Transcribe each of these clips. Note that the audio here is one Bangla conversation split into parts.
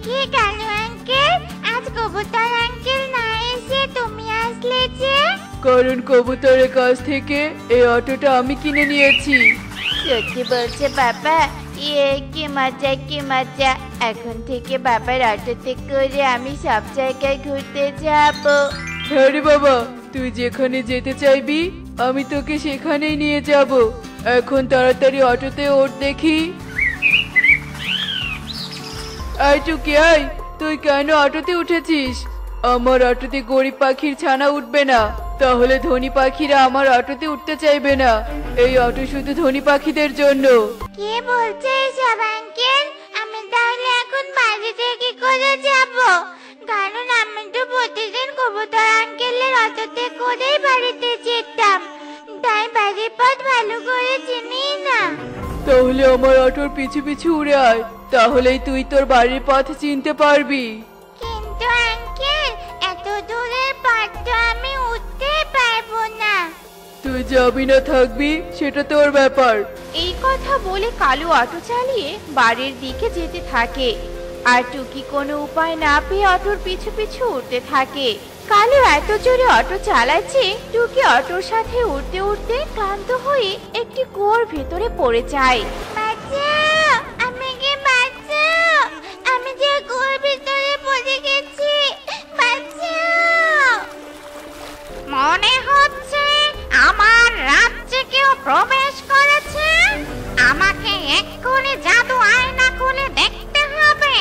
কি কালু আঙ্কেল, আজ কবুতর আঙ্কেল না এসে তুমি আসলে যে? কারণ কবুতরের কাছ থেকে এই অটোটা আমি কিনে নিয়েছি। সত্যি বলছে বাবা? কি মজা কি মজা! এখন থেকে বাবার অটোতে করে আমি সব জায়গায় ঘুরতে যাব। হ্যাঁ রে বাবা, তুই যেখানে যেতে চাইবি আমি তোকে সেখানেই নিয়ে যাব। এখন তাড়াতাড়ি অটোতে ওঠ দেখি। আয় টুকি আয়, তুই কেন অটোতে উঠেছিস? আমার অটোতে গরিব পাখির ছানা উঠবে না, তাহলে ধনী পাখিরা আমার অটোতে উঠতে চাইবে না। এই অটো শুধু ধনী পাখিদের জন্য। কে বলছে এসব আঙ্কেল? আমি তাহলে এখন বাড়িতে কি করে যাব? কারণ আমি তো প্রতিদিন কবুতর আঙ্কেলের অটোতে করেই বাড়িতে যেতাম, তাই বাড়ির পথ ভালো করে চিনি না। তাহলে আমার অটোর পিছু পিছু উড়ে আয়, তাহলেই তুই তোর বাড়ির পথ চিনতে পারবি। কিন্তু আঙ্কেল, এত দূরের পথ তো আমি উঠতে পারবো না। তুই যাবি না থাকবি সেটা তোর ব্যাপার। এই কথা বলে কালু অটো চালিয়ে বাড়ির দিকে যেতে থাকে। আর টুকি কোনো উপায় না পেয়ে অটোর পিছু পিছু উঠতে থাকে। কালু এত জোরে অটো চালাচ্ছে, টুকি অটোর সাথে উঠতে উঠতে ক্লান্ত হয়ে একটি কুয়োর ভেতরে পড়ে যায়। বাঁচাও, আমাকে বাঁচাও, আমি যে কুয়োর ভিতরে পড়ে গেছি, বাঁচাও। মনে হচ্ছে আমার রাজ্যে কেউ প্রবেশ করেছে। আমাকে এক্ষুনি জাদু আয়না খুলে দেখতে হবে।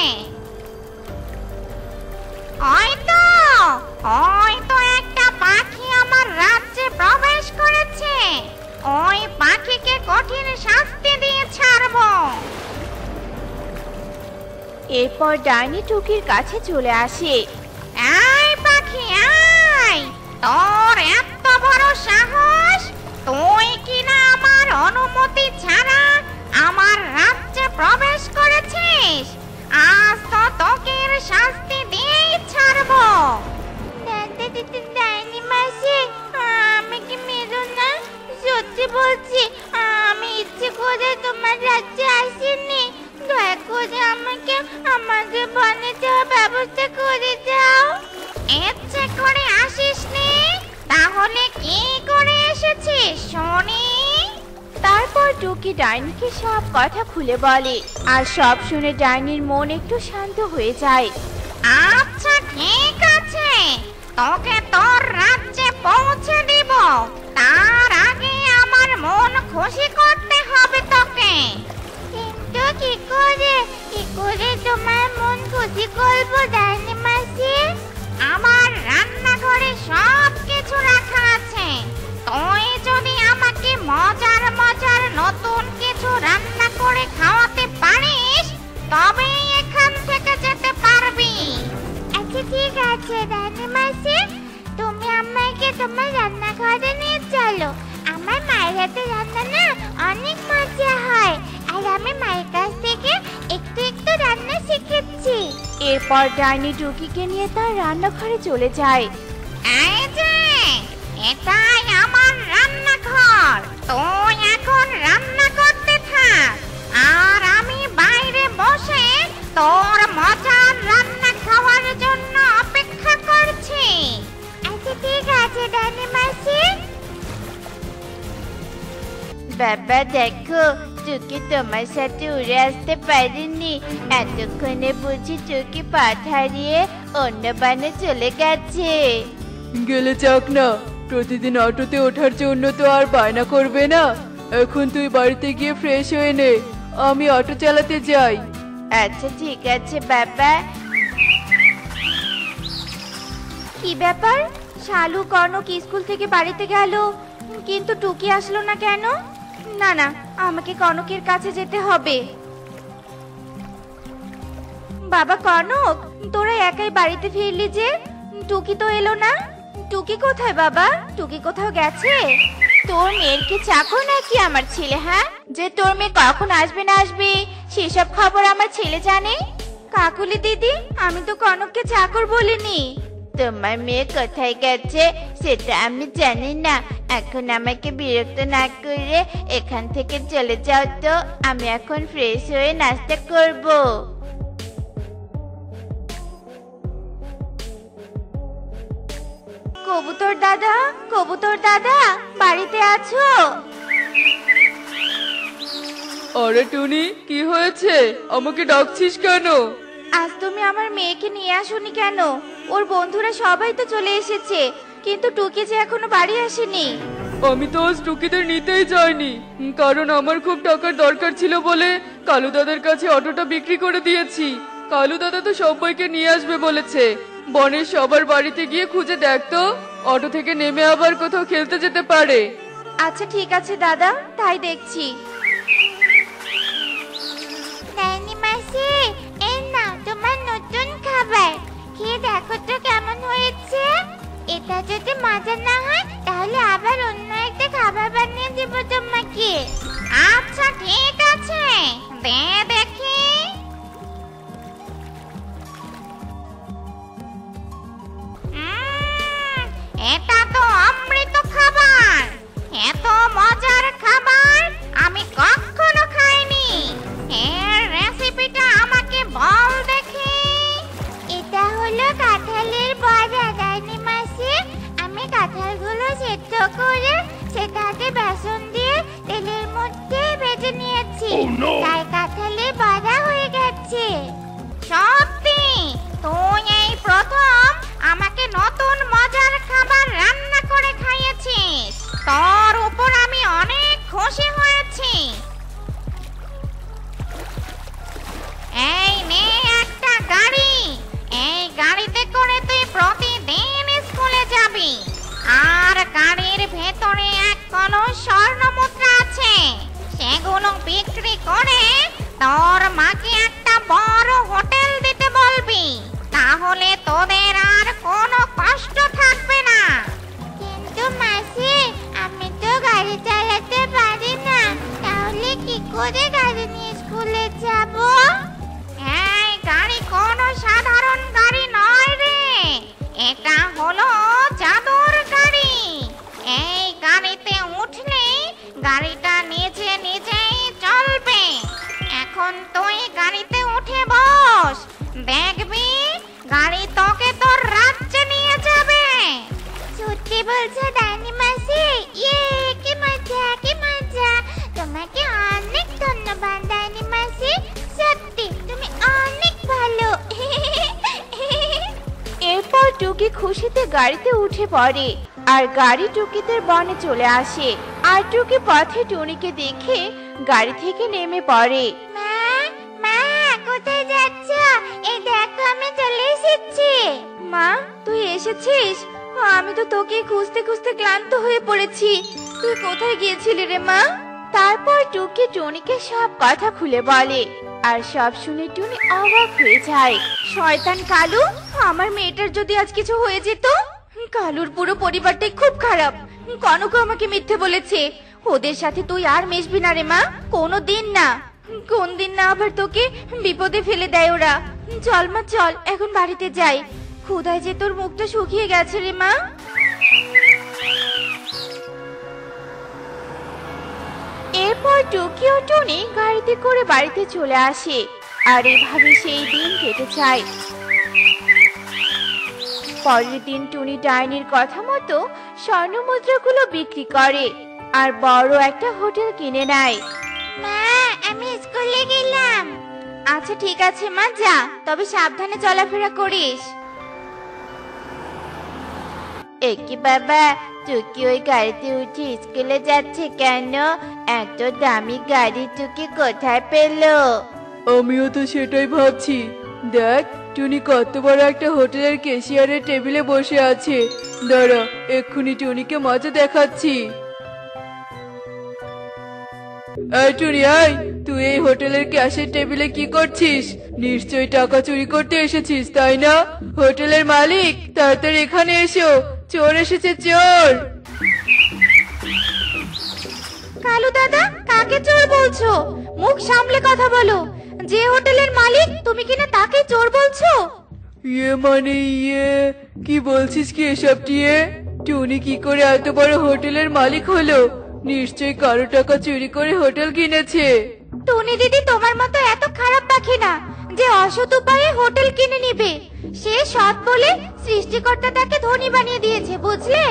হয়তো একটা পাখি আমার রাজ্যে প্রবেশ করেছে। ওই পাখিকে কঠিন শাস্তি দিয়ে ছাড়বো। এরপর ডাইনি টুকির কাছে চলে আসে। এই পাখি আয়, তোর এত বড় সাহস! তুই কিনা আমার অনুমতি ছাড়া আমার রাজ্যে প্রবেশ করেছিস। আজ তো তোকে শাস্তি দিয়েই ছাড়বো। ডাইনি মাসি, আমাকে মেরো না, সত্যি বলছি আমি ইচ্ছে করে তোমার রাজ্যে আসিনি। দয়া করে আমাকে বনে যাওয়ার ব্যবস্থা করে দাও। ইচ্ছে করে আসিসনি, তাহলে কি করে এসেছিস শুনি? তারপর টুকি ডাইনিকে সব কথা খুলে বলে, আর সব শুনে ডাইনির মন একটু শান্ত হয়ে যায়। আচ্ছা ঠিক আছে, তোকে তোর রাজ্যে পৌঁছে দিব। তার আগে আমার মন খুশি করতে হবে তোকে। কিন্তু কি করে তোমার মন খুশি করবো ডাইনি মাসি? আমার রান্নাঘরে সব কিছু রাখা আছে। তুই যদি আমাকে মজার মজার নতুন কিছু রান্না করে খাওয়াতে পারিস, তবেই এখান থেকে যেতে পারবি। আচ্ছা ঠিক আছে ডাইনি মাসি, তুমি আমাকে তোমার রান্নাঘরে নিয়ে চলো। আমার মায়ের হাতে রান্না না অনেক মজা হয়, আর আমি মায়ের কাছ থেকে একটু একটু রান্না শিখেছি। এরপর ডাইনি টুকিকে নিয়ে তার রান্নাঘরে চলে যায়। এই যে, এটাই আমার রান্নাঘর। তুই এখন রান্না করতে থাক, আর আমি বাইরে বসে তোর মজার রান্না খাওয়ার জন্য অপেক্ষা করছি। আচ্ছা ঠিক আছে ডাইনি মাসি। বাবা দেখো, টুকি তোমার সাথে উড়ে আসতে পারেনি। এতক্ষণে বুঝি টুকি পথ হারিয়ে অন্য বানে চলে গেছে। গেলে যাক না, প্রতিদিন অটোতে ওঠার জন্য তো আর বায়না করবে না। এখন তুই বাড়িতে গিয়ে ফ্রেশ হয়ে নে, আমি অটো চালাতে যাই। আচ্ছা ঠিক আছে বাবা। কি ব্যাপার, শালু কনক স্কুল থেকে বাড়িতে গেল, কিন্তু টুকি আসলো না কেন? না না, আমাকে কনকের কাছে যেতে হবে। বাবা কনক, তোরা একাই বাড়িতে ফিরলি যে, টুকি তো এলো না। টুকি কোথায় বাবা? টুকি কোথাও গেছে? তোর মেয়ের কি চাকর নাকি আমার ছেলে? হ্যাঁ, যে তোর মেয়ে কখন আসবে না আসবে সেসব খবর আমার ছেলে জানে? কাকুলি দিদি, আমি তো কনককে চাকর বলিনি। তোমার মেয়ে কোথায় গেছে সেটা আমি জানি না। এখন আমাকে বিরক্ত না করে এখান থেকে চলে যাও তো, আমি এখন ফ্রেশ হয়ে নাস্তা করব। কবুতর দাদা বাড়িতে আছো? আরে টুনি, কি হয়েছে? আমাকে ডাকছিস কেন? আজ তুমি আমার মেয়েকে নিয়ে আসোনি কেন? ওর বন্ধুরা সবাই তো চলে এসেছে, কিন্তু টুকি যে এখনো বাড়ি আসেনি। আমি তো আজ টুকিদের নিতেই যাইনি, কারণ আমার খুব টাকার দরকার ছিল বলে কালু দাদার কাছে অটোটা বিক্রি করে দিয়েছি। কালু দাদা তো সবাইকে নিয়ে আসবে বলেছে। বনের সবার বাড়িতে গিয়ে খুঁজে দেখ তো, অটো থেকে নেমে আবার কোথাও খেলতে যেতে পারে। আচ্ছা ঠিক আছে দাদা, তাই দেখছি। নানি মাসি, এই নাও তোমার নতুন খাবার, খেয়ে দেখো তো কেমন হয়েছে। এটা যদি মজা না হয় তাহলে আবার অন্য একটা খাবার বানিয়ে দেব তোমাকে। আচ্ছা ঠিক আছে, দে দেখি। এটা তো অমৃত খাবার। এত মজার খাবার আমি কখনো খাইনি। এর রেসিপিটা আমাকে বল দেখি। এটা হলো কাঁঠালের বড়া নানি মাসি। আমি কাঁঠালগুলো সেদ্ধ করে সেটাকে বেসন দিয়ে তেলের মধ্যে ভেজে নিয়েছি, তাই কাঁঠালের বড়া হয়ে গেছে। সত্যি তুই এই প্রথম আমাকে নতুন মজার খাবার রান্না করে খাইয়েছিস। তোর উপর আমি অনেক খুশি হয়েছি। এই নে একটা গাড়ি, এই গাড়িতে করে তুই প্রতিদিন স্কুলে যাবি। আর গাড়ির ভেতরে এক কলস স্বর্ণ মুদ্রা আছে, সেগুলো বিক্রি করে তোর মাকে একটা বড় হোটেল দিতে বলবি। তাহলে তোদের আর কোনো কষ্ট থাকবে না। কিন্তু মাসি, আমি তো গাড়ি চালাতে পারি না, তাহলে কি করে গাড়ি নিয়ে স্কুলে যাব? এই গাড়ি কোনো সাধারণ গাড়ি নয় রে, এটা হলো জাদুর গাড়ি। এই গাড়িতে উঠলে গাড়িটা নিজে নিজেই চলবে। এখন তুই গাড়িতে উঠে বস, দেখবি গাড়ি তোকে তোর রাজ্যে নিয়ে যাবে। সত্যি বলছো নানি মাসি? ইয়ে, কি মজা কি মজা! তোমাকে অনেক ধন্যবাদ নানি মাসি, সত্যি তুমি অনেক ভালো। এরপর টুকি খুশিতে গাড়িতে উঠে পড়ে আর গাড়ি টুকিদের বনে চলে আসে। আর টুকি পথে টুনিকে দেখে গাড়ি থেকে নেমে পড়ে। মা, মা, কোথায় যাচ্ছ? এই দেখো আমি চলে এসেছি। মা, তুই এসেছিস? আমি তো তোকে খুঁজতে খুঁজতে ক্লান্ত হয়ে পড়েছি। তুই কোথায় গিয়েছিলি রে মা? তারপর টুকি টুনিকে সব কথা খুলে বলে, আর সব শুনে টুনি অবাক হয়ে যায়। শয়তান কালু, আমার মেয়েটার যদি আজ কিছু হয়ে যেত! কালুর পুরো পরিবারটাই খুব খারাপ। কনক আমাকে মিথ্যে বলেছে। ওদের সাথে তুই আর মিশবি না রে মা, কোনো দিন না। কোন দিন না আবার তোকে বিপদে ফেলে দেয় ওরা। চল মা চল, এখন বাড়িতে যাই। ক্ষুধায় যে তোর মুখটা শুকিয়ে গেছে রে মা। এরপর টুকি ও টুনি গাড়িতে করে বাড়িতে চলে আসে, আর এভাবে সেই দিন কেটে যায়। পরের দিন টুনি ডাইনির কথা মতো স্বর্ণ মুদ্রাগুলো বিক্রি করে আর বড় একটা হোটেল কিনে নেয়। মা, আমি স্কুলে গেলাম। আচ্ছা ঠিক আছে মা, যা, তবে সাবধানে চলাফেরা করিস। একি বাবা, টুকি ওই গাড়িতে উঠে স্কুলে যাচ্ছে কেন? এত দামি গাড়ি টুকি কোথায় পেলো? আমিও তো সেটাই ভাবছি। দেখ, টুনি কত বড় একটা হোটেলের ক্যাশিয়ারের টেবিলে বসে আছে। দাঁড়া, এক্ষুনি টুনিকে মজা দেখাচ্ছি। এই টুনি, আয়, তুই এই হোটেলের ক্যাশের টেবিলে কি করছিস? নিশ্চয়ই টাকা চুরি করতে এসেছিস, তাই না? হোটেলের মালিক, তাড়াতাড়ি এখানে এসো, চোর এসেছে, চোর। কালু দাদা, কাকে চোর বলছো? মুখ সামলে কথা বলো। যে হোটেলের মালিক, তুমি কিনা তাকে চোর বলছো? মানে কি বলছিস কি এসব টিয়ে? টুনি কি করে এত বড় হোটেলের মালিক হলো? নিশ্চয়ই কারো টাকা চুরি করে হোটেল কিনেছে। টুনি দিদি তোমার মতো এত খারাপ পাখি না যে অসৎ উপায়ে হোটেল কিনে নেবে। সে সৎ বলে সৃষ্টিকর্তা তাকে ধনী বানিয়ে দিয়েছে, বুঝলে?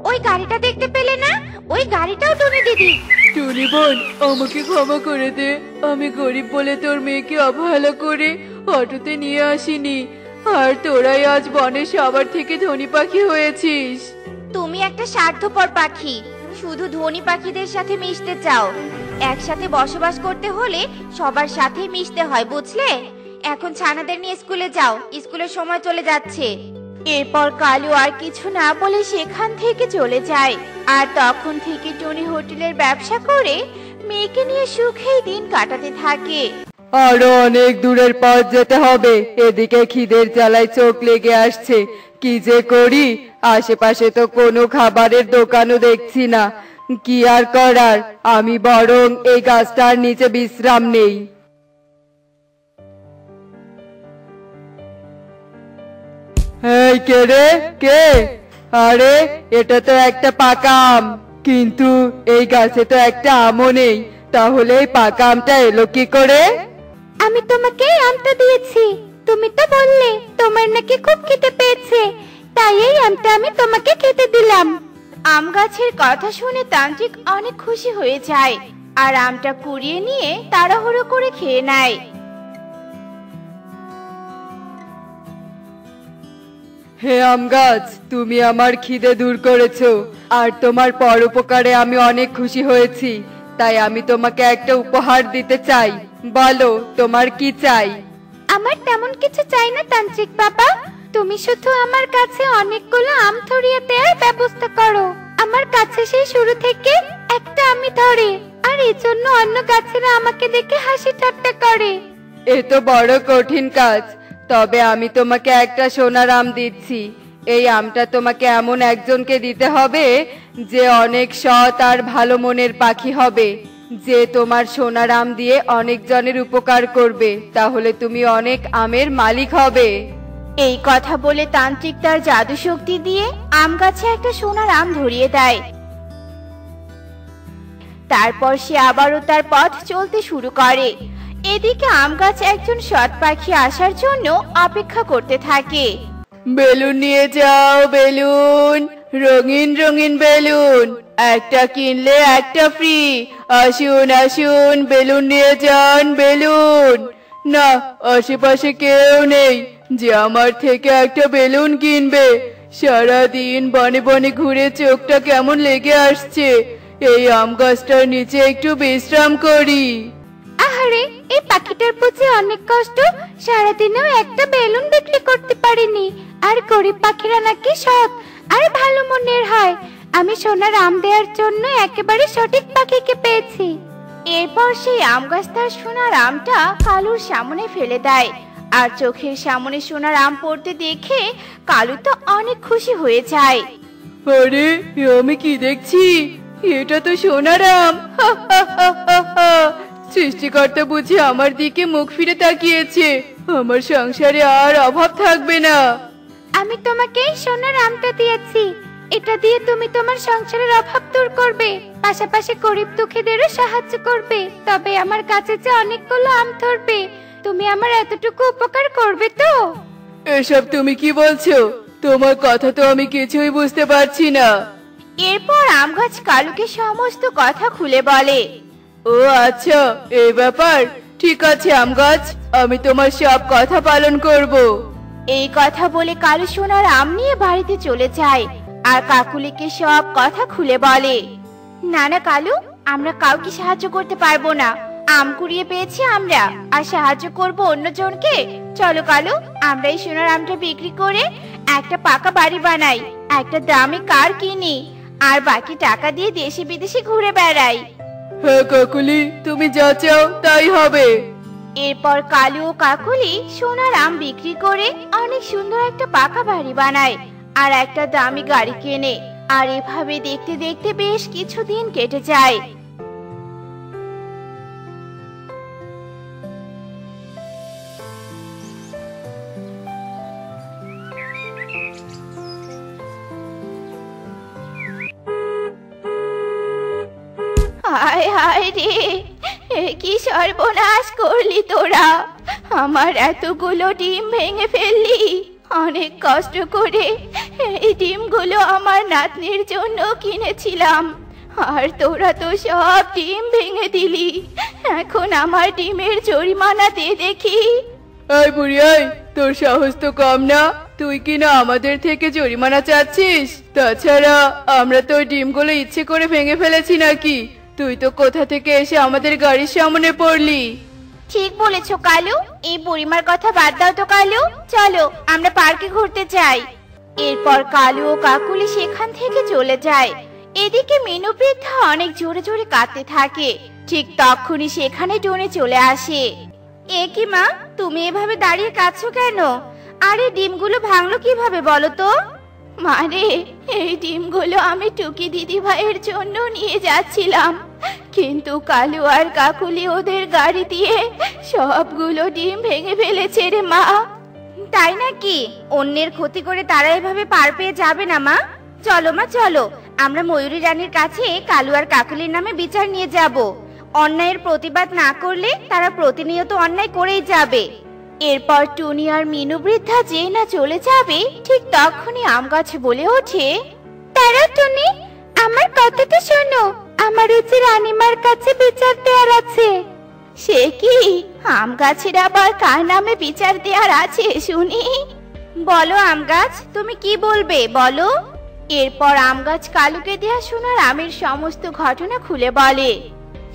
ওই গাড়িটা দেখতে পেলে না? ওই গাড়িটাও টুনি দিদি। টুনি বোন, আমাকে ক্ষমা করে দে। আমি গরিব বলে তোর মেয়েকে অবহেলা করে অটোতে নিয়ে আসিনি। আর তোরাই আজ বনের সবার থেকে ধনী পাখি হয়েছিস। তুমি একটা স্বার্থপর পাখি, শুধু ধনী পাখিদের সাথে মিশতে চাও। একসাথে বসবাস করতে হলে সবার সাথে মিশতে হয়, বুঝলে? এখন ছানাদের নিয়ে স্কুলে যাও, স্কুলের সময় চলে যাচ্ছে। এরপর কালু আর কিছু না বলে সেখান থেকে চলে যায়। আর তখন থেকে টুনি হোটেলের ব্যবসা করে মেয়েকে নিয়ে সুখেই দিন কাটাতে থাকে। আরো অনেক দূরের পথ যেতে হবে। এদিকে খিদের জ্বালায় চোখ লেগে আসছে। কি যে করি, আশেপাশে তো কোনো খাবারের দোকানও দেখছি না। কি আর করার, আমি বরং এই গাছটার নিচে বিশ্রাম নেই। এই কে রে, কে? আরে এটা তো একটা পাকা আম, কিন্তু এই গাছে তো একটা আমও নেই। তাহলে এই পাকা আমটা এলো কি করে? আমি তোমাকে আমটা দিয়েছি, তুমি তো বললে তোমার নাকি খুব খেতে পেয়েছে, তাই এই আমটা আমি তোমাকে খেতে দিলাম। আম গাছের কথা শুনে তান্ত্রিক অনেক খুশি হয়ে যায় আর আমটা কুড়িয়ে নিয়ে তাড়াহুড়ো করে খেয়ে নেয়। হে আম গাছ, তুমি আমার খিদে দূর করেছো আর তোমার পরোপকারে আমি অনেক খুশি হয়েছি। তাই আমি তোমাকে একটা উপহার দিতে চাই। বলো তোমার কি চাই? আমার তেমন কিছু চাই না তান্ত্রিক বাবা, তুমি শুধু আমার কাছে অনেকগুলো আম ধরিয়ে দেওয়ার ব্যবস্থা করো। আমার কাছে সেই শুরু থেকে একটা আমি ধরে, আর এই জন্য অন্য গাছেরা আমাকে দেখে হাসি ঠাট্টা করে। এ তো বড় কঠিন কাজ, তবে আমি তোমাকে একটা সোনার আম দিচ্ছি। এই আমটা তোমাকে এমন একজনকে দিতে হবে যে অনেক সৎ আর ভালো মনের পাখি হবে, যে তোমার সোনার আম দিয়ে অনেক জনের উপকার করবে। তাহলে তুমি অনেক আমের মালিক হবে। এই কথা বলে তান্ত্রিক তার জাদু শক্তি দিয়ে আম গাছে একটা সোনার আম ধরিয়ে দেয়। তারপর সে আবারও তার পথ চলতে শুরু করে। এদিকে আম গাছ একজন সৎ পাখি আসার জন্য অপেক্ষা করতে থাকে। বেলুন নিয়ে যাও, বেলুন, রঙিন রঙিন বেলুন, একটা কিনলে একটা ফ্রি। আসুন আসুন, বেলুন নিয়ে যান, বেলুন। না, আশেপাশে কেউ নেই যে আমার থেকে একটা বেলুন কিনবে। সারাদিন বনে বনে ঘুরে চোখটা কেমন লেগে আসছে। এই আম গাছটার নিচে একটু বিশ্রাম করি। আহারে, এই পাখিটার বুঝি অনেক কষ্ট, সারাদিনেও একটা বেলুন বিক্রি করতে পারেনি। আর গরিব পাখিরা নাকি সৎ আর ভালো মনের হয়। আমি সোনার আম দেওয়ার জন্য একেবারে সঠিক পাখিকে পেয়েছি। এরপর সেই আম গাছ তার সোনার আমটা কালুর সামনে ফেলে দেয়। আর চোখের সামনে সোনার আম পড়তে দেখে কালু তো অনেক খুশি হয়ে যায়। আরে, আমি কি দেখছি? এটা তো সোনার আম। সৃষ্টিকর্তা বুঝি আমার দিকে মুখ ফিরে তাকিয়েছে। আমার সংসারে আর অভাব থাকবে না। আমি তোমাকে এই সোনার আমটা দিয়েছি, এটা দিয়ে তুমি তোমার সংসারের অভাব দূর করবে, পাশাপাশি গরিব দুঃখীদেরও সাহায্য করবে। তবে আমার কাছে যে অনেকগুলো আম ধরবে, তুমি আমার এতটুকু উপকার করবে তো? এসব তুমি কি বলছো? তোমার কথা তো আমি কিছুই বুঝতে পারছি না। এরপর আম গাছ কালুকে সমস্ত কথা খুলে বলে। ও আচ্ছা, এই ব্যাপার। ঠিক আছে আম গাছ, আমি তোমার সব কথা পালন করব। এই কথা বলে কালু সোনার আম নিয়ে বাড়িতে চলে যায় আর কাকুলিকে সব কথা খুলে বলে। না না কালু, আমরা কাউকে সাহায্য করতে পারবো না। আম কুড়িয়ে পেয়েছি আমরা, আর সাহায্য করব অন্যজনকে। চলো কালু, আমরা এই সোনার আমটা বিক্রি করে একটা পাকা বাড়ি বানাই, একটা দামি কার কিনি, আর বাকি টাকা দিয়ে দেশে বিদেশে ঘুরে বেড়াই। হ্যাঁ কাকুলি, তুমি যা চাও তাই হবে। এরপর কালু ও কাকুলি সোনার আম বিক্রি করে অনেক সুন্দর একটা পাকা বাড়ি বানায় আর একটা দামি গাড়ি কেনে। আর এভাবে দেখতে দেখতে বেশ কিছুদিন কেটে যায়। হায় হায় রে, কি সর্বনাশ করলি তোরা! আমার এতগুলো ডিম ভেঙে ফেললি। অনেক কষ্ট করে এই ডিমগুলো আমার নাতনির জন্য কিনেছিলাম, আর তোরা তো সব ডিম ভেঙে দিলি। এখন আমার ডিমের জরিমানা দে দেখি। এই বুড়ি, এই তোর সাহস তো কম না, তুই কি না আমাদের থেকে জরিমানা চাচ্ছিস? তাছাড়া আমরা তো ডিমগুলো ইচ্ছে করে ভেঙে ফেলেছি নাকি? তুই তো কোথা থেকে এসে আমাদের গাড়ির সামনে পড়লি। ঠিক বলেছো কালু, এই বুড়িমার কথা বাদ দাও তো কালু, চলো আমরা পার্কে ঘুরতে যাই। এরপর কালু ও কাকুলি সেখান থেকে চলে যায়। এদিকে মিনু বৃদ্ধা অনেক জোরে জোরে কাঁদতে থাকে। ঠিক তখনই সেখানে টুনি চলে আসে। এ কি মা, তুমি এভাবে দাঁড়িয়ে কাঁদছো কেন? আরে ডিমগুলো ভাঙলো কিভাবে বলো তো? মারে, এই ডিমগুলো আমি টুকি দিদি ভাইয়ের জন্য নিয়ে যাচ্ছিলাম, কিন্তু কালু আর কাকুলি ওদের গাড়ি দিয়ে সবগুলো ডিম ভেঙে ফেলেছে রে মা। তাই নাকি? অন্যের ক্ষতি করে তারা এভাবে পার পেয়ে যাবে না মা। চলো মা চলো, আমরা ময়ূরী রানীর কাছে কালু আর কাকুলির নামে বিচার নিয়ে যাব। অন্যায়ের প্রতিবাদ না করলে তারা প্রতিনিয়ত অন্যায় করেই যাবে। এরপর টুনি আর মিনু বৃদ্ধা যে না চলে যাবে, ঠিক তখনই আম গাছ বলে ওঠে, তারা টুনি, আমার কথাটা শোনো, আমার হচ্ছে রানীমার কাছে বিচার দেওয়ার আছে। সে কি? আম গাছের আবার কার নামে বিচার দেওয়ার আছে শুনি? বলো আম গাছ, তুমি কি বলবে বলো। এরপর আম গাছ কালুকে দেয়া সোনার আমের সমস্ত ঘটনা খুলে বলে।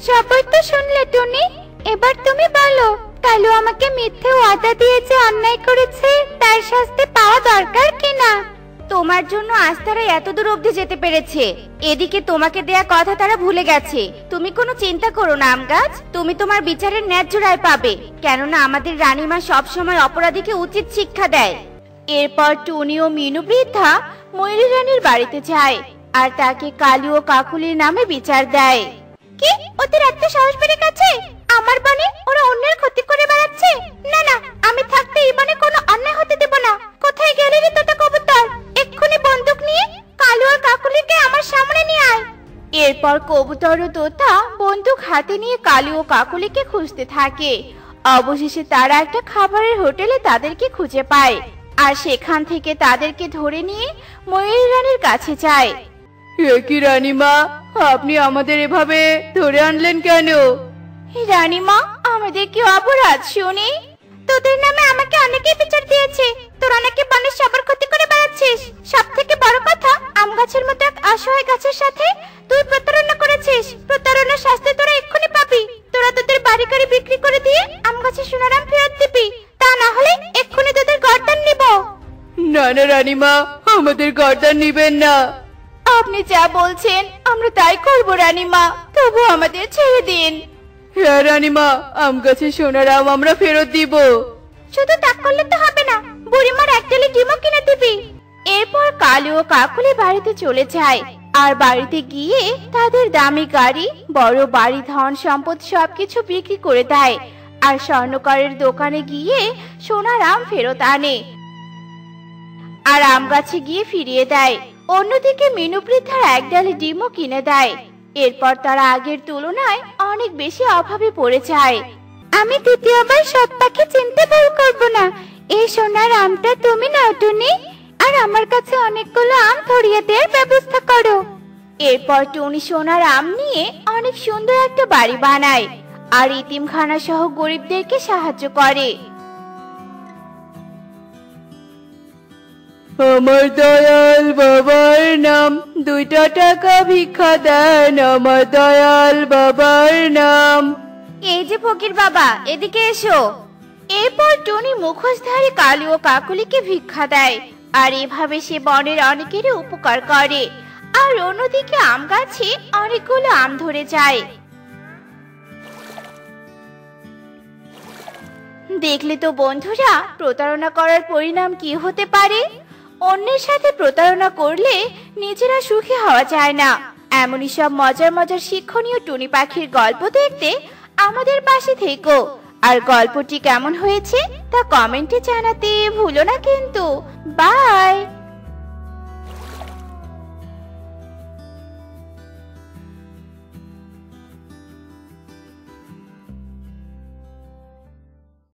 সবাই তো শুনলে টুনি, এবার তুমি বলো, কালু আমাকে মিথ্যে ওয়াদা দিয়েছে, অন্যায় করেছে, তার শাস্তি পাওয়া দরকার কিনা? তোমার জন্য আজ তারা এত দূর অবধি যেতে পেরেছে, এদিকে তোমাকে দেয়া কথা তারা ভুলে গেছে। তুমি কোনো চিন্তা করো না আম গাছ, তুমি তোমার বিচারের ন্যায্য রায় পাবে, কেননা আমাদের রানীমা সব সময় অপরাধীকে উচিত শিক্ষা দেয়। এরপর টুনি ও মিনু বৃদ্ধা ময়ূরী রানীর বাড়িতে যায় আর তাকে কালু ও কাকুলির নামে বিচার দেয়। কি, ওদের এত সাহস বেড়ে গেছে? আমার বনে ওরা অন্যের ক্ষতি করে বেড়াচ্ছে। না না, আমি থাকতে এই বনে কোনো অন্যায় হতে দেব না। কোথায় গেলি রে তোতা কবুতর? এক্ষুনি বন্দুক নিয়ে কালু আর কাকুলিকে আমার সামনে নিয়ে আয়। এরপর কবুতর ও তোতা বন্দুক হাতে নিয়ে কালু ও কাকুলিকে খুঁজতে থাকে। অবশেষে তারা একটা খাবারের হোটেলে তাদেরকে খুঁজে পায় আর সেখান থেকে তাদেরকে ধরে নিয়ে ময়ূরী রানীর কাছে যায়। এ কি রানীমা, আপনি আমাদের এভাবে ধরে আনলেন কেন? রানীমা, আমাদের কি অপরাধ শুনি? তোদের নামে আমাকে অনেকেই বিচার দিয়েছে, তোরা নাকি বনের সবার ক্ষতি করে বেড়াচ্ছিস। সব থেকে বড় কথা, আম গাছের মতো এক অসহায় গাছের সাথে তুই প্রতারণা করেছিস। প্রতারণার শাস্তি তোরা এক্ষুনি পাবি। তোরা তোদের বাড়ি গাড়ি বিক্রি করে দিয়ে আম গাছের সোনার আম ফেরত দিবি, তা না হলে এক্ষুনি তোদের গর্দান নিব। না না রানীমা, আমাদের গর্দান নিবেন না। আপনি যা বলছেন আমরা তাই করব রানীমা, তবু আমাদের ছেড়ে দিন। হ্যাঁ রানীমা, আম গাছের সোনার আম আমরা ফেরত দিব। শুধু তা করলে তো হবে না, বুড়িমার একটালি ডিমও কিনে দিবি। এরপর কালু ও কাকুলি বাড়িতে চলে যায় আর বাড়িতে গিয়ে তাদের দামি গাড়ি, বড় বাড়ি, ধন সম্পদ সবকিছু বিক্রি করে দেয় আর স্বর্ণকারের দোকানে গিয়ে সোনার আম ফেরত আনে আর আম গাছে গিয়ে ফিরিয়ে দেয়। অন্যদিকে মিনু বৃদ্ধার এক ডালি ডিমও কিনে দেয়। এরপর তারা আগের তুলনায় অনেক বেশি অভাবে পড়ে যায়। আমি দ্বিতীয়বার সৎ পাখি চিনতে ভুল করব না। এই সোনার আমটা তুমি নাও টুনি, আর আমার কাছে অনেকগুলো আম ধরিয়ে দেওয়ার ব্যবস্থা করো। এরপর টুনি সোনার আম নিয়ে অনেক সুন্দর একটা বাড়ি বানায় আর ইতিমখানা সহ গরিবদেরকে সাহায্য করে। আমার দয়াল বাবার নাম, 2 টাকা ভিক্ষা দেন আমার দয়াল বাবার নাম। এই যে ফকির বাবা, এদিকে এসো। এরপর টুনি মুখোশধারী কালু ও কাকুলিকে ভিক্ষা দেয় আর এভাবে সে বনের অনেকেরই উপকার করে। আর অন্যদিকে আম গাছে অনেকগুলো আম ধরে যায়। দেখলে তো বন্ধুরা, প্রতারণা করার পরিণাম কি হতে পারে। অন্যের সাথে প্রতারণা করলে নিজেরা সুখী হওয়া যায় না। এমনই সব মজার মজার শিক্ষণীয় টুনি পাখির গল্প দেখতে আমাদের পাশে থেকো। আর গল্পটি কেমন হয়েছে তা কমেন্টে জানাতে ভুলো না কিন্তু। বাই।